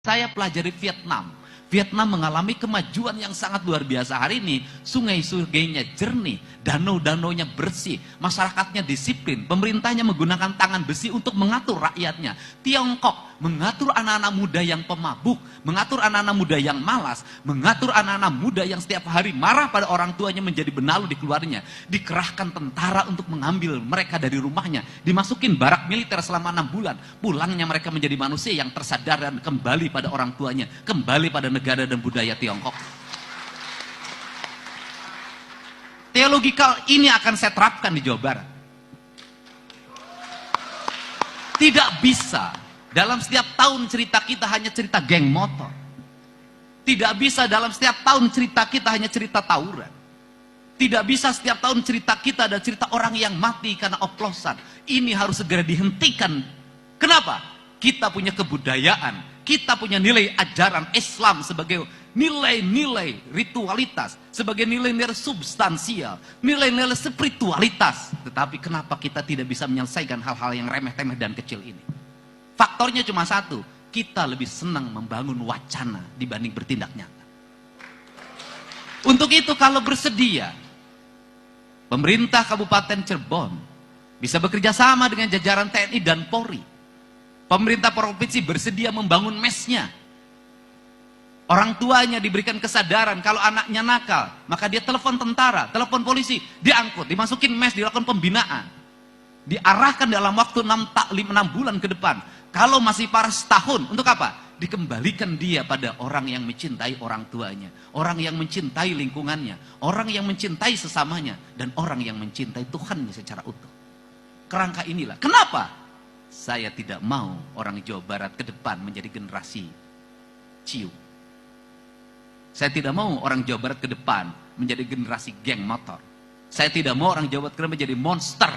Saya pelajari Vietnam. Vietnam mengalami kemajuan yang sangat luar biasa hari ini. Sungai-sungainya jernih, danau-danaunya bersih, masyarakatnya disiplin, pemerintahnya menggunakan tangan besi untuk mengatur rakyatnya. Tiongkok mengatur anak-anak muda yang pemabuk, mengatur anak-anak muda yang malas, mengatur anak-anak muda yang setiap hari marah pada orang tuanya menjadi benalu di keluarnya. Dikerahkan tentara untuk mengambil mereka dari rumahnya, dimasukin barak militer selama 6 bulan. Pulangnya mereka menjadi manusia yang tersadar dan kembali pada orang tuanya, kembali pada negara dan budaya Tiongkok. Teologikal ini akan saya terapkan di Jawa Barat. Tidak bisa dalam setiap tahun cerita kita hanya cerita geng motor. Tidak bisa dalam setiap tahun cerita kita hanya cerita tawuran. Tidak bisa setiap tahun cerita kita ada cerita orang yang mati karena oplosan. Ini harus segera dihentikan. Kenapa? Kita punya kebudayaan, kita punya nilai ajaran Islam sebagai nilai-nilai ritualitas, sebagai nilai-nilai substansial, nilai-nilai spiritualitas. Tetapi kenapa kita tidak bisa menyelesaikan hal-hal yang remeh-temeh dan kecil ini? Faktornya cuma satu, kita lebih senang membangun wacana dibanding bertindak nyata. Untuk itu kalau bersedia, pemerintah Kabupaten Cirebon bisa bekerja sama dengan jajaran TNI dan Polri. Pemerintah provinsi bersedia membangun mesnya. Orang tuanya diberikan kesadaran kalau anaknya nakal, maka dia telepon tentara, telepon polisi, diangkut, dimasukin mes, dilakukan pembinaan. Diarahkan dalam waktu 6 bulan ke depan. Kalau masih parah setahun, untuk apa? Dikembalikan dia pada orang yang mencintai orang tuanya, orang yang mencintai lingkungannya, orang yang mencintai sesamanya, dan orang yang mencintai Tuhannya secara utuh. Kerangka inilah. Kenapa? Saya tidak mau orang Jawa Barat ke depan menjadi generasi ciu. Saya tidak mau orang Jawa Barat ke depan menjadi generasi geng motor. Saya tidak mau orang Jawa Barat ke depan menjadi monster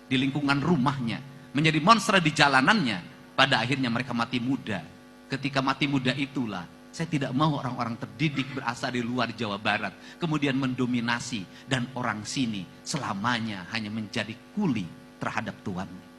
di lingkungan rumahnya, menjadi monster di jalanannya. Pada akhirnya mereka mati muda. Ketika mati muda itulah, saya tidak mau orang-orang terdidik berasal di luar Jawa Barat kemudian mendominasi dan orang sini selamanya hanya menjadi kuli terhadap tuannya.